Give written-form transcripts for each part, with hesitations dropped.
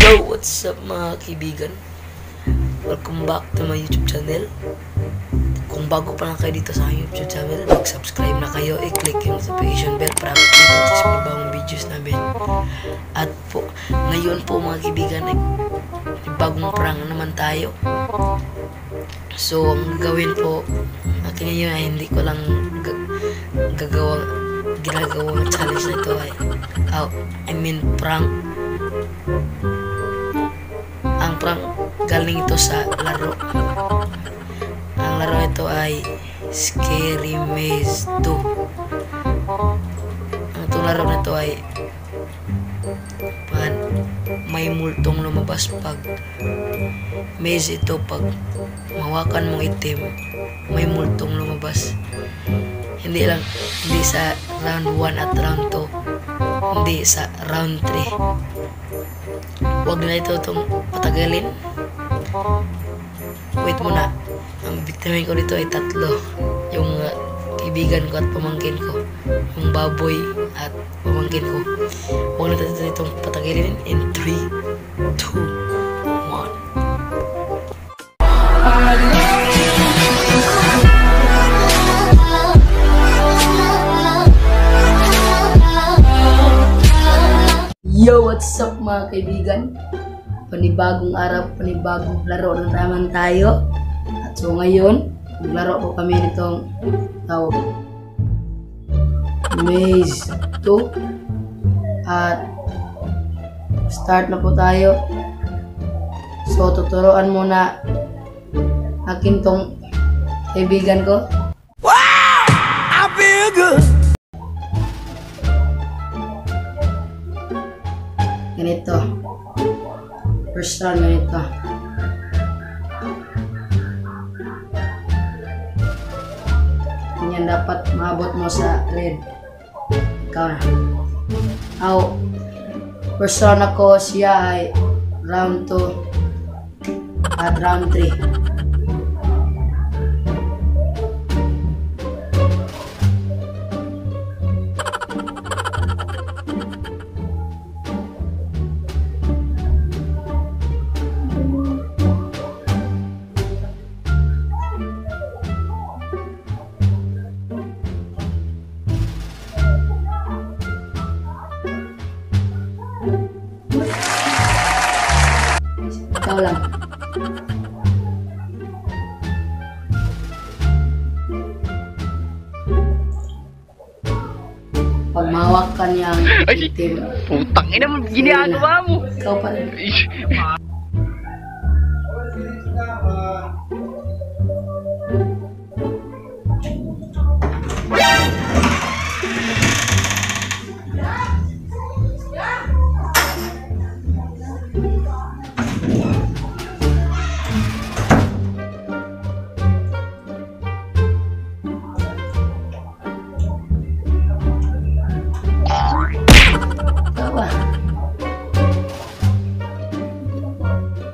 Yo, what's up mga kaibigan? Welcome back to my YouTube channel. Kung bago pa lang kayo dito sa aking YouTube channel, mag-subscribe na kayo, i-click yung notification bell para updated sa mga bagong videos namin. At po, ngayon po mga kaibigan, ay bagong prank naman tayo. So, ang gawin po natin ngayon ay hindi ko lang ginagawang challenge na ito ay prank. Ang prank galing ito sa laro. Ang laro ito ay Scary Maze 2. Ang laro na ito ay may multong lumabas pag maze ito. Pag mawakan mong itim, may multong lumabas. Hindi sa round 1 at round 2, hindi sa round 3. Huwag na ito itong patagalin. Wait muna. Ang biktimahin ko dito ay 3. Yung kaibigan ko at pamangkin ko. Yung baboy at pamangkin ko. Huwag na ito itong patagalin. In 3, 2, 1. Yo, what's up mga kaibigan? Panibagong araw, panibagong laro na naman tayo. At so ngayon, maglaro po kami nitong tawag Maze 2. At start na po tayo. So tuturuan muna akin tong kaibigan ko. Wow! I feel good! Ganito. First round ganito. Ganyan dapat maabot mo sa red. Ikaw na. First round ako, siya ay round 2 at round 3. Ikaw lang. Pag mahawak ka niyang itim. Putang ina mo, ginagawa mo. Ikaw pa rin.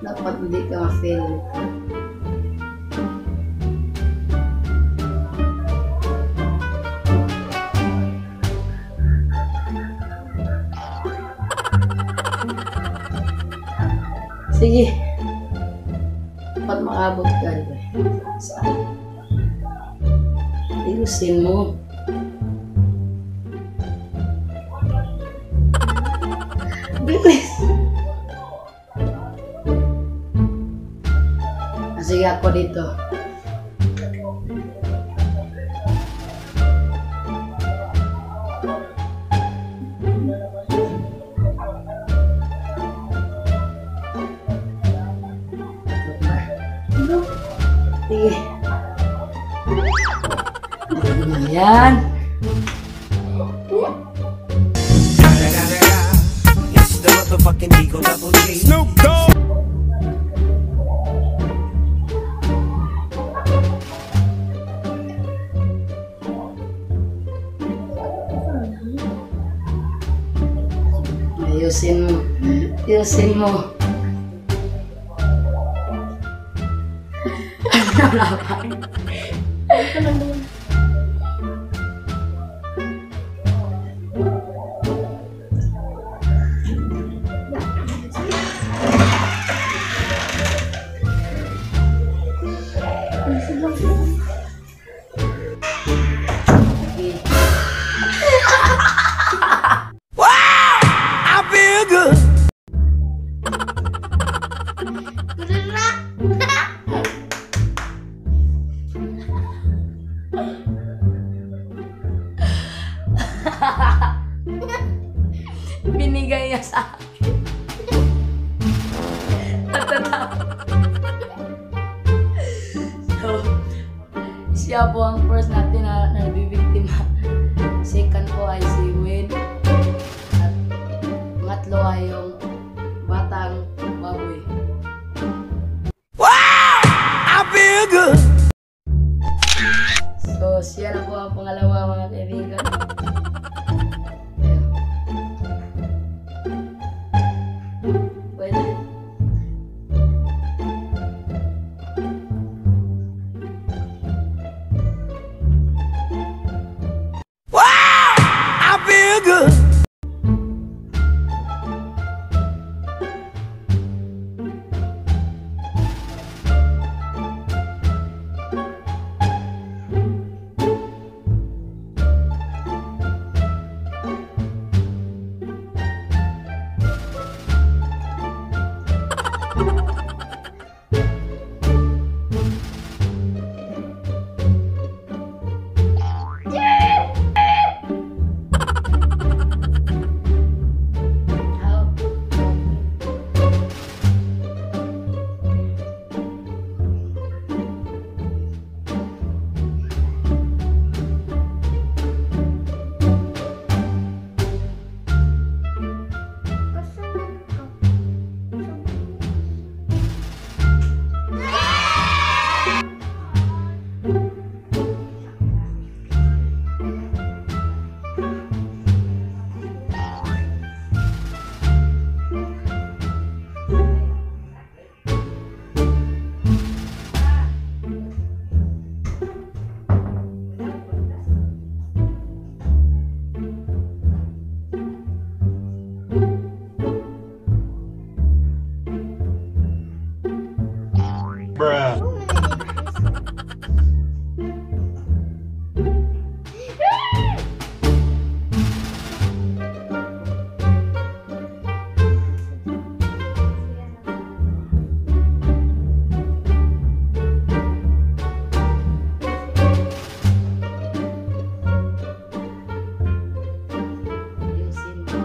Dapat hindi ka ma-fail. Sige. Dapat maabot ka. Saan? Ayusin mo. Bilis. Sige ako dito. Sige. Ayan. It's the motherfucking Eagle Double G. Snoop Dogg. Ayusin mo. Ayusin mo. Siya po ang first natin na nabibiktima. Second po ay si Win. At pangatlo ay yung batang baboy. Wow! I feel good. So, siya na po ang pangalawa mga kaibigan. Ayan. Pwede. Wow! I feel good. Bruh. Ayusin mo.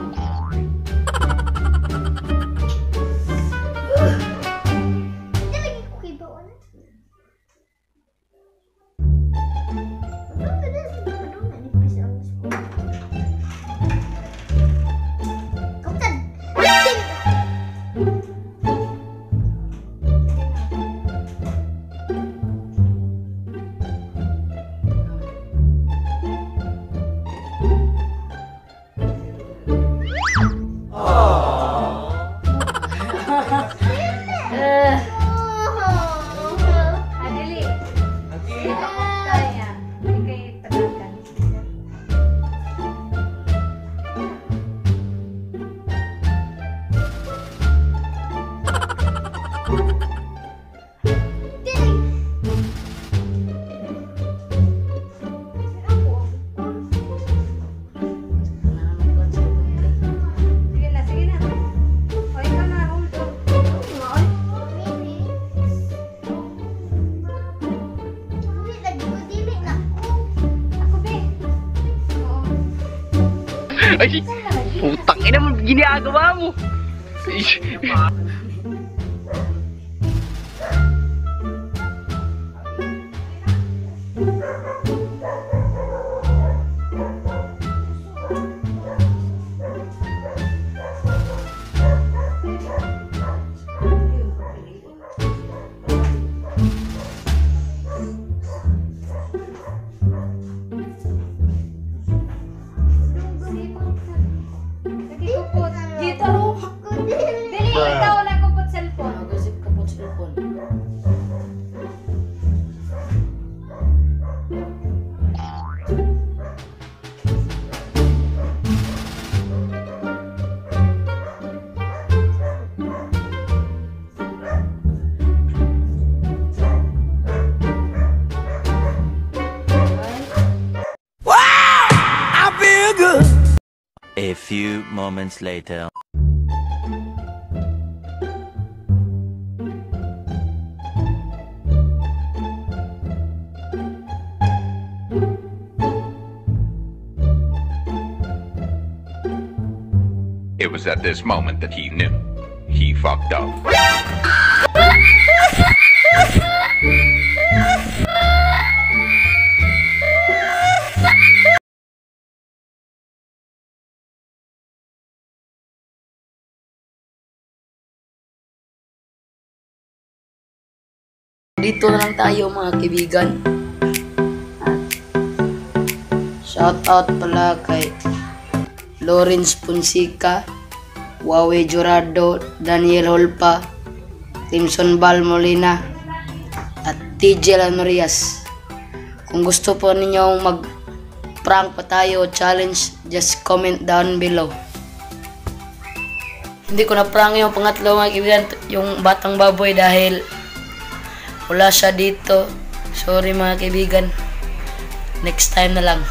Ay, putang ina mo, ginagawa mo. A few moments later. It was at this moment that he knew. He fucked up. Dito na lang tayo mga kaibigan. Shoutout pala kay Lawrence Fonseca, Wawe Jurado, Daniel Holpa, Timson Bal Molina, at TJ Lanorias. Kung gusto po ninyong mag-prank pa tayo o challenge, just comment down below. Hindi ko na-prank yung pangatlo mga kaibigan, yung batang baboy dahil wala siya dito. Sorry mga kaibigan. Next time na lang.